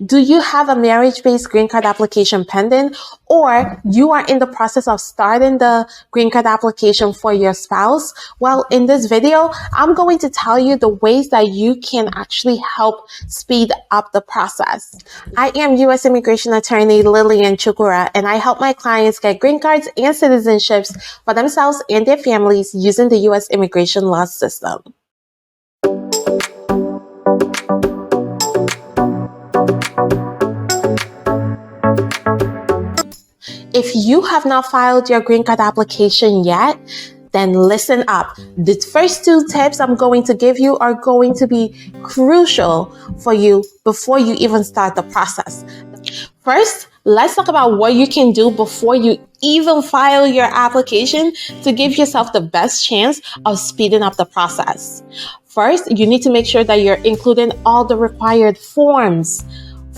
Do you have a marriage-based green card application pending, or you are in the process of starting the green card application for your spouse? Well, in this video, I'm going to tell you the ways that you can actually help speed up the process. I am U.S. immigration attorney Lilly Chukura, and I help my clients get green cards and citizenships for themselves and their families using the U.S. immigration law system. If you have not filed your green card application yet, then listen up. The first two tips I'm going to give you are going to be crucial for you before you even start the process. First, let's talk about what you can do before you even file your application to give yourself the best chance of speeding up the process. First, you need to make sure that you're including all the required forms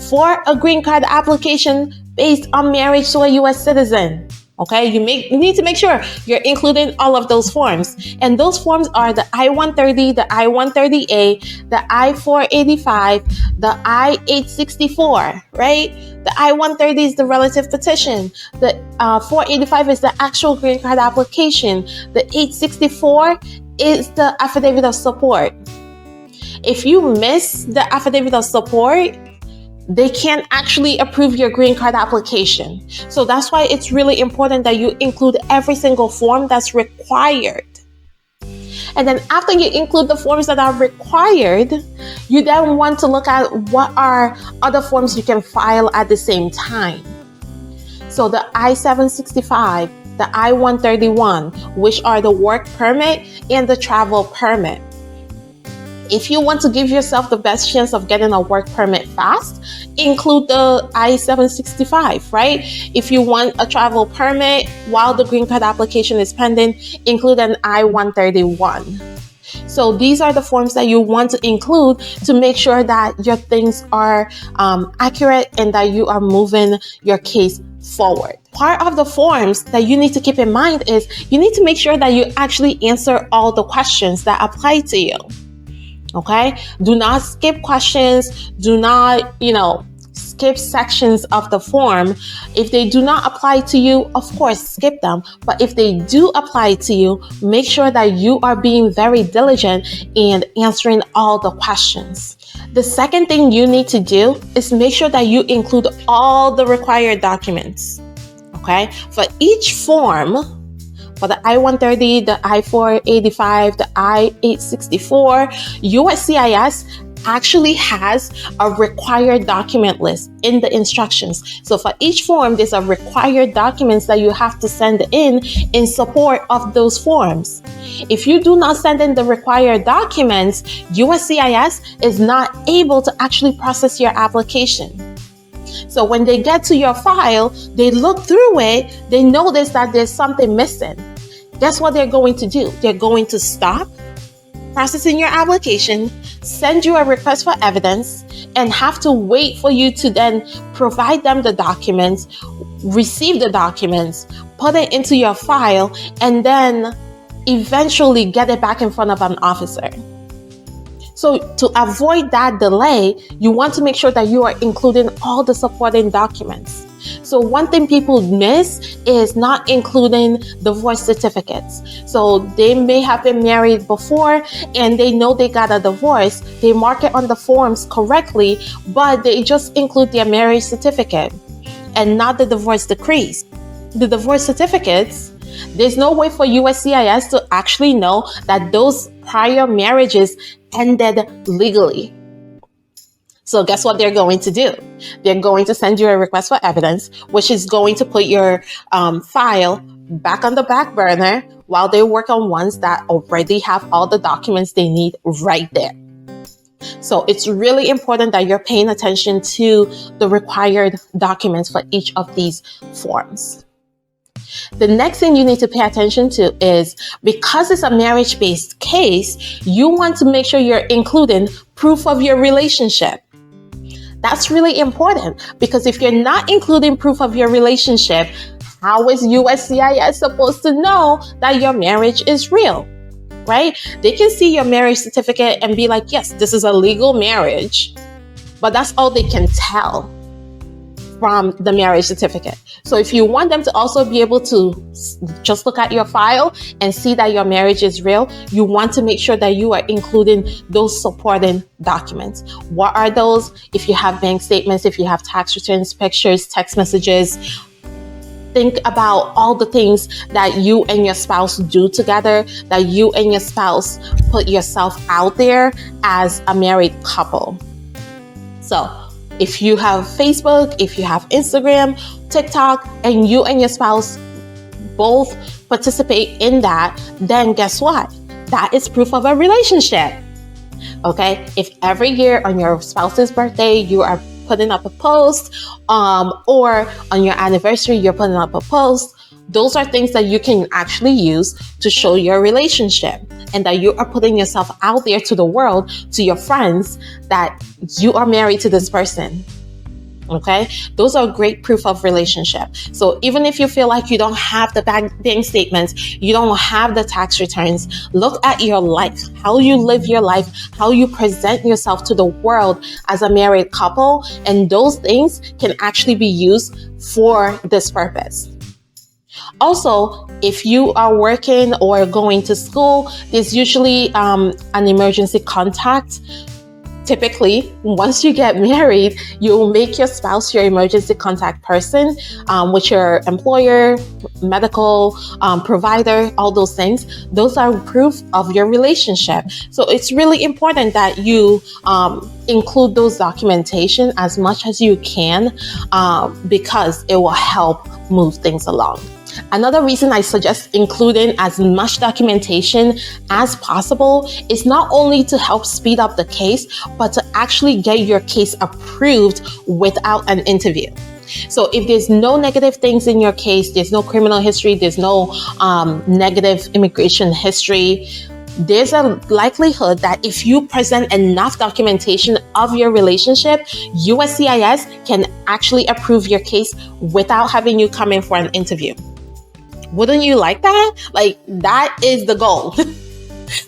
for a green card application based on marriage to a U.S. citizen. Okay, you need to make sure you're including all of those forms. And those forms are the I-130, the I-130A, the I-485, the I-864, right? The I-130 is the relative petition. The 485 is the actual green card application. The 864 is the affidavit of support. If you miss the affidavit of support, they can't actually approve your green card application. So that's why it's really important that you include every single form that's required. And then after you include the forms that are required, you then want to look at what are other forms you can file at the same time. So the I-765, the I-131, which are the work permit and the travel permit. If you want to give yourself the best chance of getting a work permit fast, include the I-765, right? If you want a travel permit while the green card application is pending, include an I-131. So these are the forms that you want to include to make sure that your things are accurate and that you are moving your case forward. Part of the forms that you need to keep in mind is you need to make sure that you actually answer all the questions that apply to you. Okay, do not skip questions. Do not, skip sections of the form. If they do not apply to you, of course, skip them. But if they do apply to you, make sure that you are being very diligent and answering all the questions. The second thing you need to do is make sure that you include all the required documents. Okay, for each form, for the I-130, the I-485, the I-864, USCIS actually has a required document list in the instructions. So for each form, there's a required documents that you have to send in support of those forms. If you do not send in the required documents, USCIS is not able to actually process your application. So when they get to your file, they look through it, they notice that there's something missing. Guess what they're going to do? They're going to stop processing your application, send you a request for evidence, and have to wait for you to then provide them the documents, receive the documents, put it into your file, and then eventually get it back in front of an officer. So to avoid that delay, you want to make sure that you are including all the supporting documents. So one thing people miss is not including divorce certificates. So they may have been married before and they know they got a divorce. They mark it on the forms correctly, but they just include their marriage certificate and not the divorce decrees. The divorce certificates, there's no way for USCIS to actually know that those prior marriages ended legally. So guess what they're going to do? They're going to send you a request for evidence, which is going to put your file back on the back burner while they work on ones that already have all the documents they need right there. So it's really important that you're paying attention to the required documents for each of these forms. The next thing you need to pay attention to is, because it's a marriage-based case, you want to make sure you're including proof of your relationship. That's really important, because if you're not including proof of your relationship, how is USCIS supposed to know that your marriage is real, right? They can see your marriage certificate and be like, yes, this is a legal marriage. but that's all they can tell from the marriage certificate. So if you want them to also be able to just look at your file and see that your marriage is real, you want to make sure that you are including those supporting documents. What are those? If you have bank statements, if you have tax returns, pictures, text messages, think about all the things that you and your spouse do together, that you and your spouse put yourself out there as a married couple. So if you have Facebook, if you have Instagram, TikTok, and you and your spouse both participate in that, then guess what? That is proof of a relationship. Okay? If every year on your spouse's birthday, you are putting up a post, or on your anniversary, you're putting up a post, those are things that you can actually use to show your relationship, and that you are putting yourself out there to the world, to your friends, that you are married to this person. Okay? Those are great proof of relationship. So even if you feel like you don't have the bank statements, you don't have the tax returns, look at your life, how you live your life, how you present yourself to the world as a married couple, and those things can actually be used for this purpose. Also, if you are working or going to school, there's usually an emergency contact. Typically, once you get married, you'll make your spouse your emergency contact person, with your employer, medical provider, all those things. Those are proof of your relationship. So it's really important that you include those documentation as much as you can, because it will help move things along. Another reason I suggest including as much documentation as possible is not only to help speed up the case, but to actually get your case approved without an interview. So if there's no negative things in your case, there's no criminal history, there's no negative immigration history, there's a likelihood that if you present enough documentation of your relationship, USCIS can actually approve your case without having you come in for an interview. Wouldn't you like that? Like, that is the goal.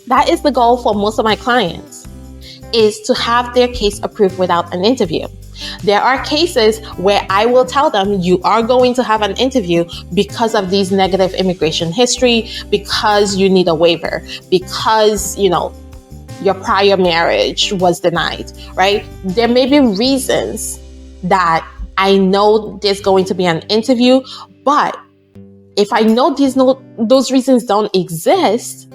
That is the goal for most of my clients, is to have their case approved without an interview. There are cases where I will tell them you are going to have an interview because of these negative immigration history, because you need a waiver, because, your prior marriage was denied, right? There may be reasons that I know there's going to be an interview, but if I know those reasons don't exist,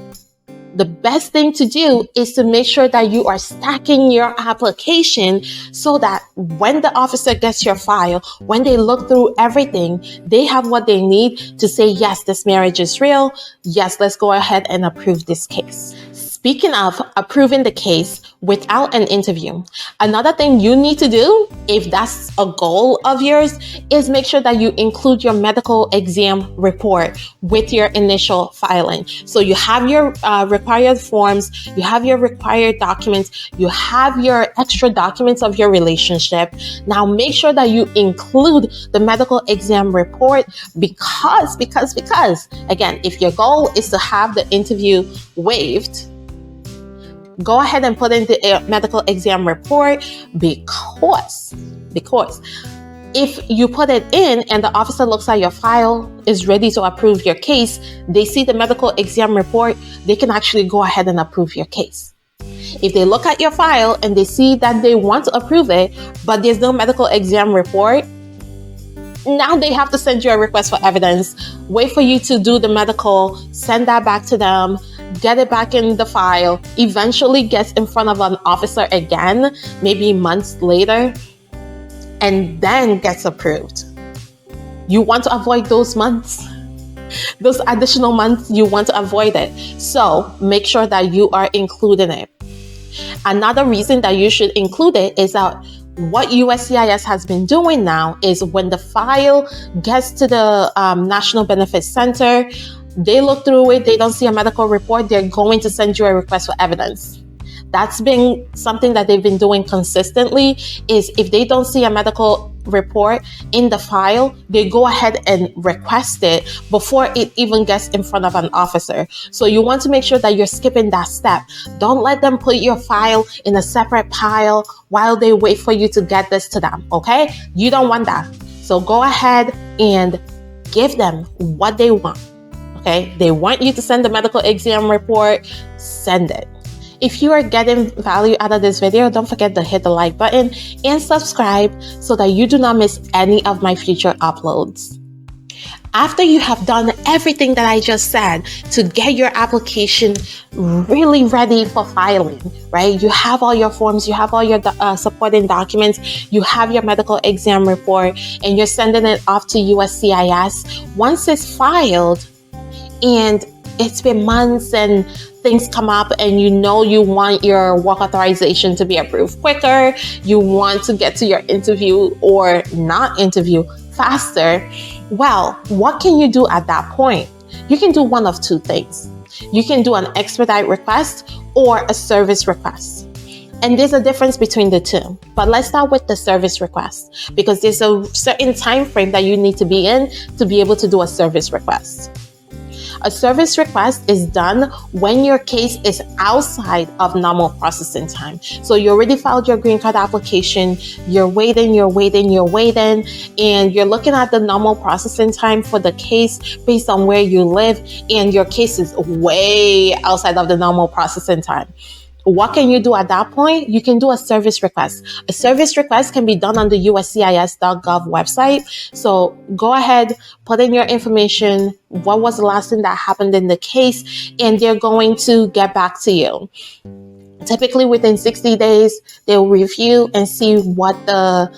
the best thing to do is to make sure that you are stacking your application so that when the officer gets your file, when they look through everything, they have what they need to say, yes, this marriage is real. Yes, let's go ahead and approve this case. Speaking of approving the case without an interview, another thing you need to do, if that's a goal of yours, is make sure that you include your medical exam report with your initial filing. So you have your required forms, you have your required documents, you have your extra documents of your relationship. Now make sure that you include the medical exam report because, again, if your goal is to have the interview waived, go ahead and put in the medical exam report because if you put it in and the officer looks at your file, is ready to approve your case, they see the medical exam report, they can actually go ahead and approve your case. If they look at your file and they see that they want to approve it, but there's no medical exam report, now they have to send you a request for evidence, wait for you to do the medical, send that back to them, get it back in the file, eventually gets in front of an officer again, maybe months later, and then gets approved. You want to avoid those months, those additional months, you want to avoid it. So make sure that you are including it. Another reason that you should include it is that what USCIS has been doing now is when the file gets to the National Benefits Center, they look through it, they don't see a medical report, they're going to send you a request for evidence. That's been something that they've been doing consistently, is if they don't see a medical report in the file, they go ahead and request it before it even gets in front of an officer. So you want to make sure that you're skipping that step. Don't let them put your file in a separate pile while they wait for you to get this to them, okay? You don't want that. So go ahead and give them what they want, okay? They want you to send the medical exam report, send it. If you are getting value out of this video, don't forget to hit the like button and subscribe so that you do not miss any of my future uploads. After you have done everything that I just said to get your application really ready for filing, right? You have all your forms, you have all your supporting documents, you have your medical exam report, and you're sending it off to USCIS. Once it's filed and it's been months and things come up and you know you want your work authorization to be approved quicker, you want to get to your interview or not interview faster, well, what can you do at that point? You can do one of two things. You can do an expedite request or a service request. And there's a difference between the two. But let's start with the service request because there's a certain time frame that you need to be in to be able to do a service request. A service request is done when your case is outside of normal processing time. So you already filed your green card application, you're waiting, and you're looking at the normal processing time for the case based on where you live, and your case is way outside of the normal processing time. What can you do at that point? You can do a service request. A service request can be done on the USCIS.gov website. So go ahead, put in your information, what was the last thing that happened in the case, and they're going to get back to you. Typically within 60 days, they'll review and see what the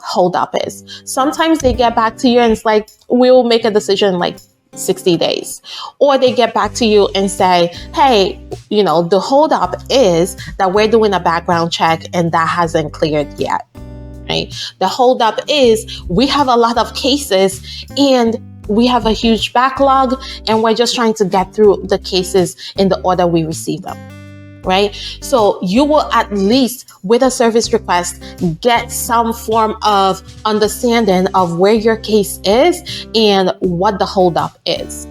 holdup is. Sometimes they get back to you and it's like, we'll make a decision like 60 days. Or they get back to you and say, hey, the holdup is that we're doing a background check and that hasn't cleared yet, right? The holdup is we have a lot of cases and we have a huge backlog and we're just trying to get through the cases in the order we receive them. Right? So you will at least with a service request get some form of understanding of where your case is and what the holdup is.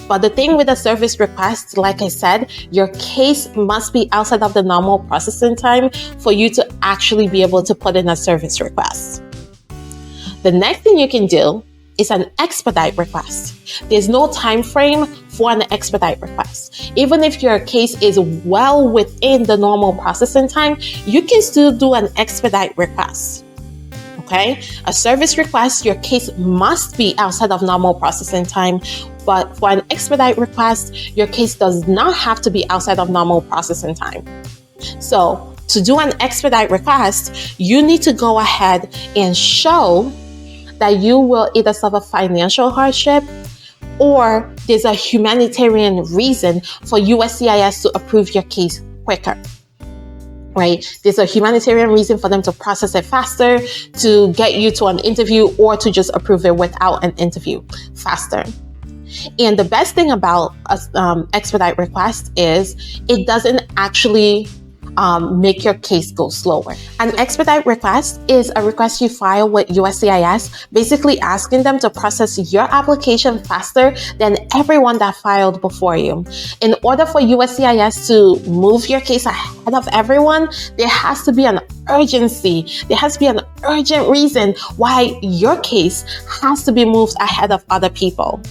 But the thing with a service request, like I said, your case must be outside of the normal processing time for you to actually be able to put in a service request. The next thing you can do is an expedite request. There's no time frame for an expedite request. Even if your case is well within the normal processing time, you can still do an expedite request. Okay? A service request, your case must be outside of normal processing time, but for an expedite request, your case does not have to be outside of normal processing time. So, to do an expedite request, you need to go ahead and show that you will either suffer financial hardship or there's a humanitarian reason for USCIS to approve your case quicker, right? There's a humanitarian reason for them to process it faster, to get you to an interview, or to just approve it without an interview faster. And the best thing about an expedite request is it doesn't actually make your case go slower. An expedite request is a request you file with USCIS, basically asking them to process your application faster than everyone that filed before you. In order for USCIS to move your case ahead of everyone, there has to be an urgency. There has to be an urgent reason why your case has to be moved ahead of other people.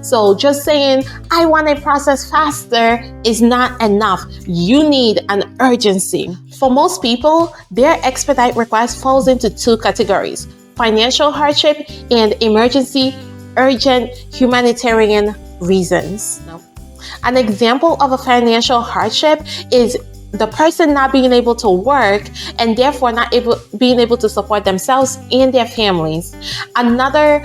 So just saying, I want it processed faster is not enough. You need an urgency. For most people, their expedite request falls into two categories: financial hardship and emergency, urgent, humanitarian reasons. An example of a financial hardship is the person not being able to work and therefore not being able to support themselves and their families. Another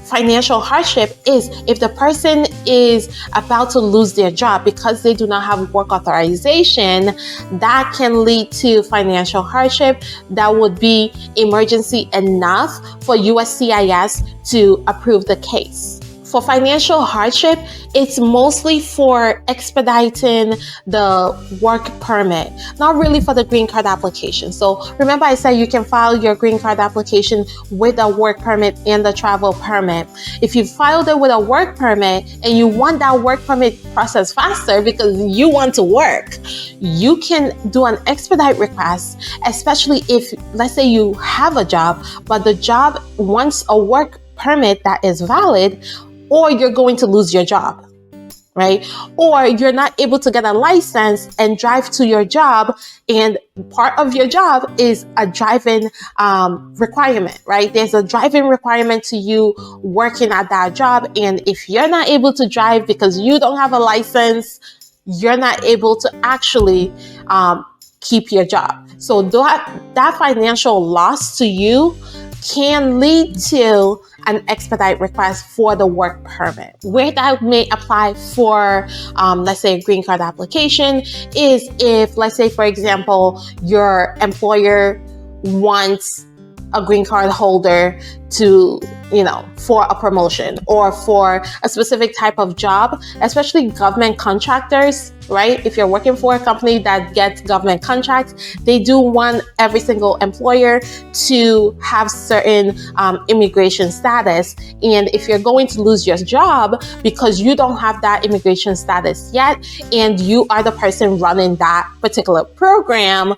financial hardship is if the person is about to lose their job because they do not have work authorization. That can lead to financial hardship that would be emergency enough for USCIS to approve the case. For financial hardship, it's mostly for expediting the work permit, not really for the green card application. So remember I said you can file your green card application with a work permit and the travel permit. If you filed it with a work permit and you want that work permit process faster because you want to work, you can do an expedite request, especially if, let's say you have a job, but the job wants a work permit that is valid, or you're going to lose your job, right? Or you're not able to get a license and drive to your job, and part of your job is a driving requirement, right? There's a driving requirement to you working at that job, and if you're not able to drive because you don't have a license, you're not able to actually keep your job. So that financial loss to you can lead to an expedite request for the work permit. Where that may apply for, let's say, a green card application is if, let's say, for example, your employer wants a green card holder to, for a promotion or for a specific type of job, especially government contractors, right? If you're working for a company that gets government contracts, they do want every single employer to have certain immigration status. And if you're going to lose your job because you don't have that immigration status yet, and you are the person running that particular program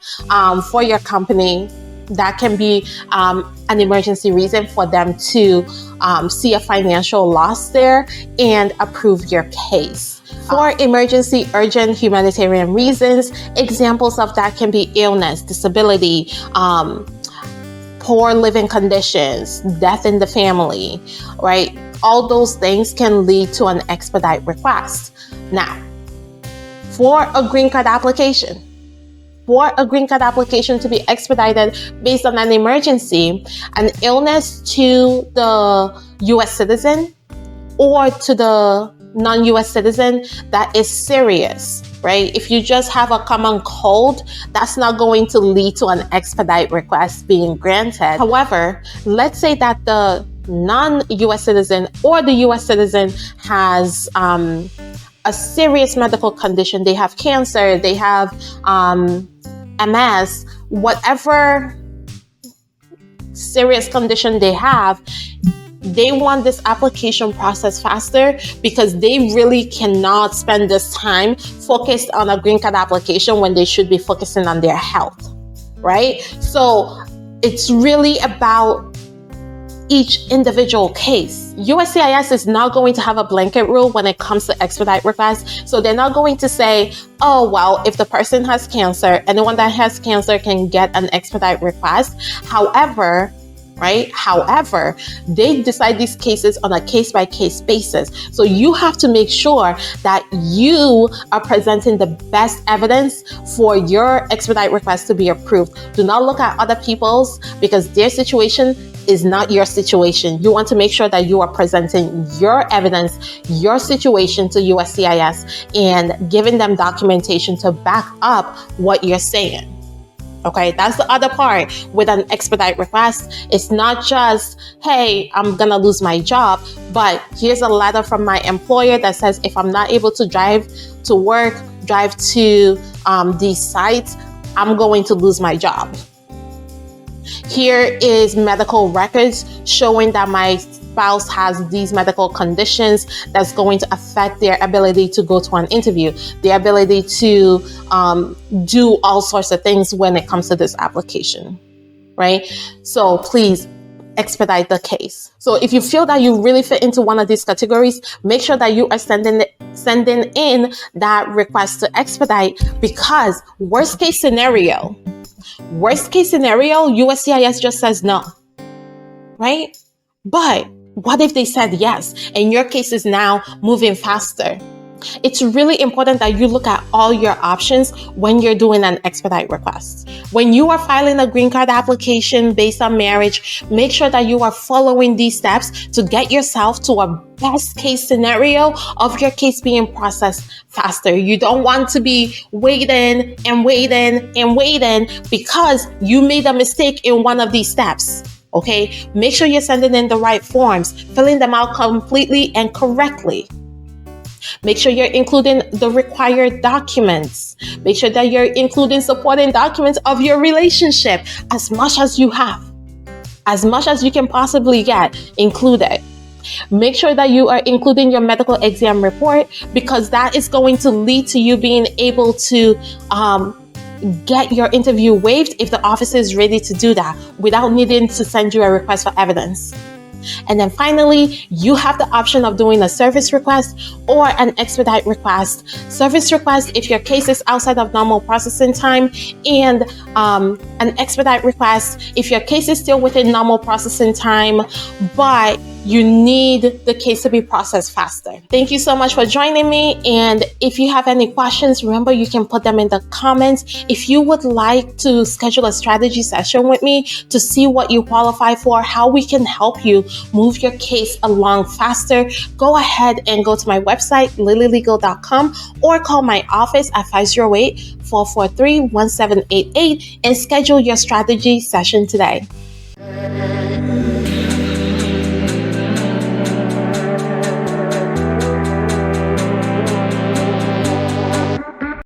for your company, that can be an emergency reason for them to see a financial loss there and approve your case. For emergency, urgent humanitarian reasons, examples of that can be illness, disability, poor living conditions, death in the family, right? All those things can lead to an expedite request. Now, for a green card application, to be expedited based on an emergency, an illness to the U.S. citizen or to the non-U.S. citizen that is serious, right? If you just have a common cold, that's not going to lead to an expedite request being granted. However, let's say that the non-U.S. citizen or the U.S. citizen has a serious medical condition. They have cancer, they have MS, whatever serious condition they have, they want this application process faster because they really cannot spend this time focused on a green card application when they should be focusing on their health, right? So it's really about each individual case. USCIS is not going to have a blanket rule when it comes to expedite requests. So they're not going to say, oh, well, if the person has cancer, anyone that has cancer can get an expedite request. However, they decide these cases on a case-by-case basis. So you have to make sure that you are presenting the best evidence for your expedite request to be approved. Do not look at other people's, because their situation is not your situation. You want to make sure that you are presenting your evidence, your situation to USCIS and giving them documentation to back up what you're saying. Okay, that's the other part with an expedite request. It's not just, hey, I'm gonna lose my job, but here's a letter from my employer that says if I'm not able to drive to work, drive to these sites, I'm going to lose my job. Here is medical records showing that my spouse has these medical conditions that's going to affect their ability to go to an interview, their ability to do all sorts of things when it comes to this application, right? So please expedite the case. So if you feel that you really fit into one of these categories, make sure that you are sending in that request to expedite, because worst case scenario, USCIS just says no, right? But what if they said yes and your case is now moving faster? It's really important that you look at all your options when you're doing an expedite request. When you are filing a green card application based on marriage, make sure that you are following these steps to get yourself to a best case scenario of your case being processed faster. You don't want to be waiting because you made a mistake in one of these steps. Okay, make sure you're sending in the right forms, filling them out completely and correctly. Make sure you're including the required documents. Make sure that you're including supporting documents of your relationship, as much as you have. As much as you can possibly get, include it. Make sure that you are including your medical exam report, because that is going to lead to you being able to get your interview waived if the officer is ready to do that without needing to send you a request for evidence. And then finally, you have the option of doing a service request or an expedite request. Service request if your case is outside of normal processing time, and an expedite request if your case is still within normal processing time, but you need the case to be processed faster. Thank you so much for joining me. And if you have any questions, remember you can put them in the comments. If you would like to schedule a strategy session with me to see what you qualify for, how we can help you move your case along faster, go ahead and go to my website, lillylegal.com, or call my office at 508-443-1788 and schedule your strategy session today.